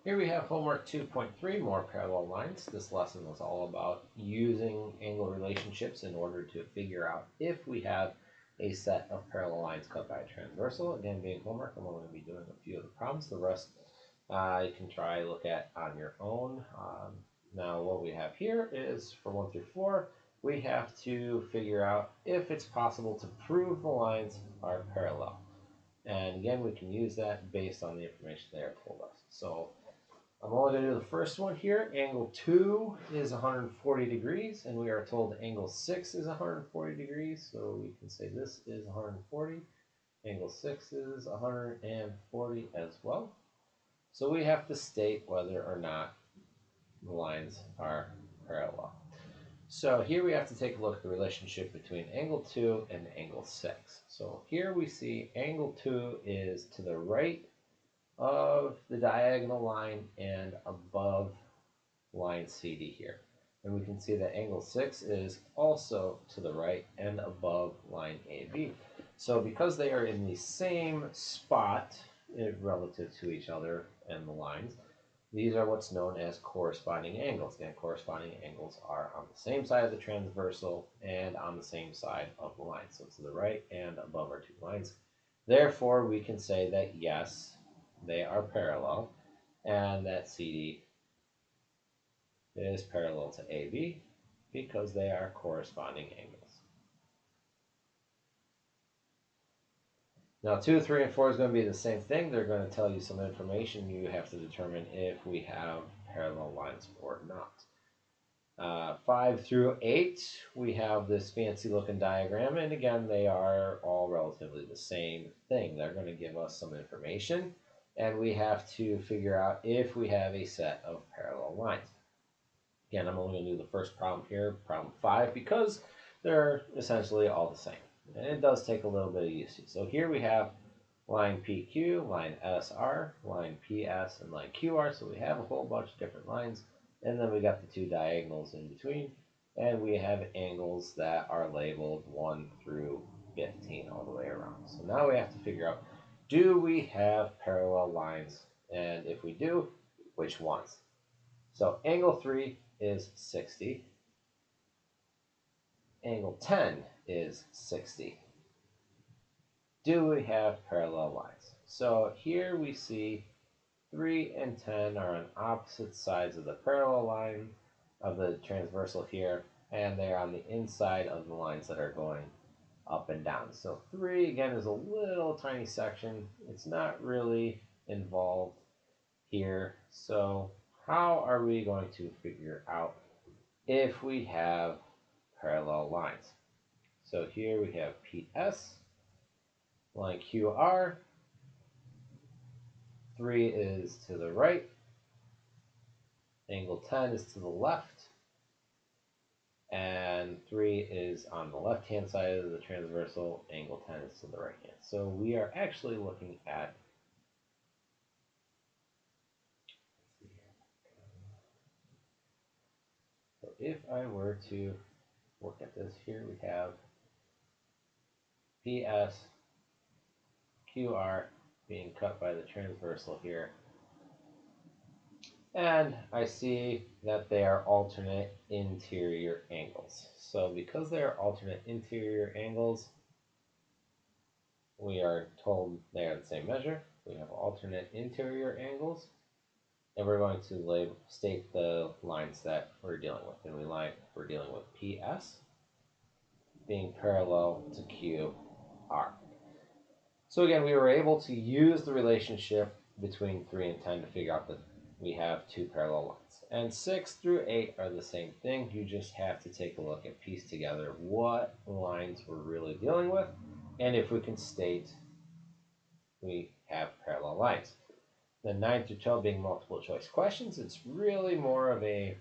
Here we have homework 2.3, more parallel lines. This lesson was all about using angle relationships in order to figure out if we have a set of parallel lines cut by a transversal. Again, being homework, I'm only going to be doing a few of the problems. The rest you can try look at on your own. Now what we have here is for 1 through 4, we have to figure out if it's possible to prove the lines are parallel. And again, we can use that based on the information they are told us. So I'm only going to do the first one here. Angle 2 is 140 degrees, and we are told angle 6 is 140 degrees. So we can say this is 140. Angle 6 is 140 as well. So we have to state whether or not the lines are parallel. So here we have to take a look at the relationship between angle 2 and angle 6. So here we see angle 2 is to the right of the diagonal line and above line CD here. And we can see that angle 6 is also to the right and above line AB. So because they are in the same spot relative to each other and the lines, these are what's known as corresponding angles. Again, corresponding angles are on the same side of the transversal and on the same side of the line. So to the right and above our two lines. Therefore, we can say that yes, they are parallel, and that CD is parallel to AB because they are corresponding angles. Now 2, 3, and 4 is going to be the same thing. They're going to tell you some information. You have to determine if we have parallel lines or not. 5 through 8, we have this fancy looking diagram, and again, they are all relatively the same thing. They're going to give us some information, and we have to figure out if we have a set of parallel lines. Again, I'm only going to do the first problem here, problem 5, because they're essentially all the same. And it does take a little bit of usage. So here we have line PQ, line SR, line PS, and line QR. So we have a whole bunch of different lines. And then we got the two diagonals in between. And we have angles that are labeled 1 through 15 all the way around. So now we have to figure out, do we have parallel lines? And if we do, which ones? So angle 3 is 60. Angle 10 is 60. Do we have parallel lines? So here we see 3 and 10 are on opposite sides of the parallel line of the transversal here, and they're on the inside of the lines that are going up and down. So 3, again, is a little tiny section. It's not really involved here. So how are we going to figure out if we have parallel lines? So here we have PS, line QR, 3 is to the right, angle 10 is to the left, and 3 is on the left-hand side of the transversal, angle 10 is to the right hand. So we are actually looking at, so if I were to look at this, here we have PS, QR being cut by the transversal here. And I see that they are alternate interior angles. So because they are alternate interior angles, we are told they are the same measure. We have alternate interior angles. And we're going to state the lines that we're dealing with. And we're dealing with PS being parallel to QR. So again, we were able to use the relationship between 3 and 10 to figure out that we have two parallel lines. And 6 through 8 are the same thing. You just have to take a look and piece together what lines we're really dealing with, and if we can state we have parallel lines. The 9 through 12 being multiple choice questions, it's really more of a,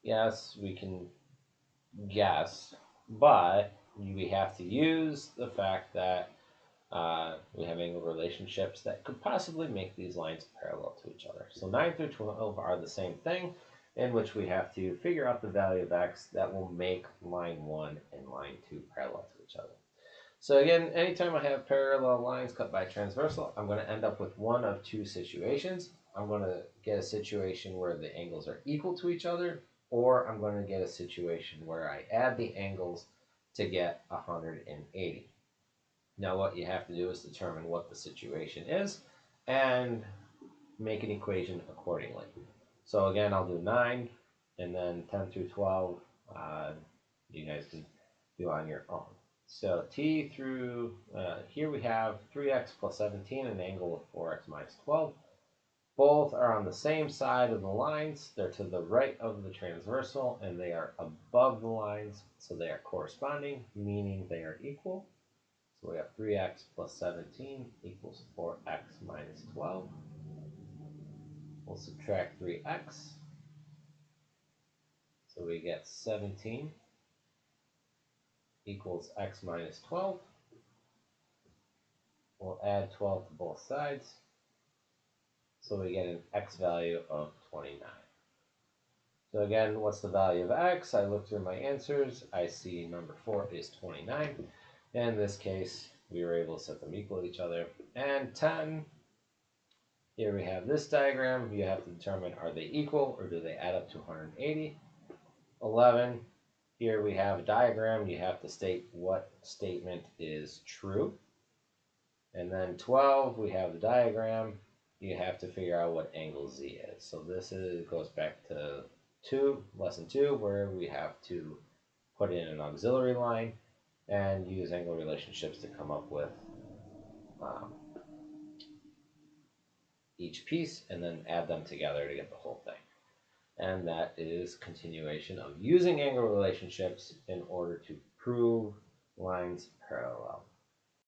yes, we can guess, but we have to use the fact that we have angle relationships that could possibly make these lines parallel to each other. So 9 through 12 are the same thing, in which we have to figure out the value of x that will make line 1 and line 2 parallel to each other. So again, anytime I have parallel lines cut by transversal, I'm going to end up with one of two situations. I'm going to get a situation where the angles are equal to each other, or I'm going to get a situation where I add the angles to get 180. Now what you have to do is determine what the situation is and make an equation accordingly. So again, I'll do 9 and then 10 through 12. You guys can do on your own. So t through, here we have 3x plus 17, an angle of 4x minus 12. Both are on the same side of the lines. They're to the right of the transversal, and they are above the lines, so they are corresponding, meaning they are equal. So we have 3x plus 17 equals 4x minus 12. We'll subtract 3x. So we get 17 equals x minus 12. We'll add 12 to both sides. So we get an x value of 29. So again, what's the value of x? I look through my answers. I see number 4 is 29. In this case, we were able to set them equal to each other. And 10, here we have this diagram. You have to determine, are they equal or do they add up to 180? 11, here we have a diagram. You have to state what statement is true. And then 12, we have the diagram. You have to figure out what angle z is. So this goes back to lesson 2, where we have to put in an auxiliary line and use angle relationships to come up with each piece and then add them together to get the whole thing. And that is continuation of using angle relationships in order to prove lines parallel.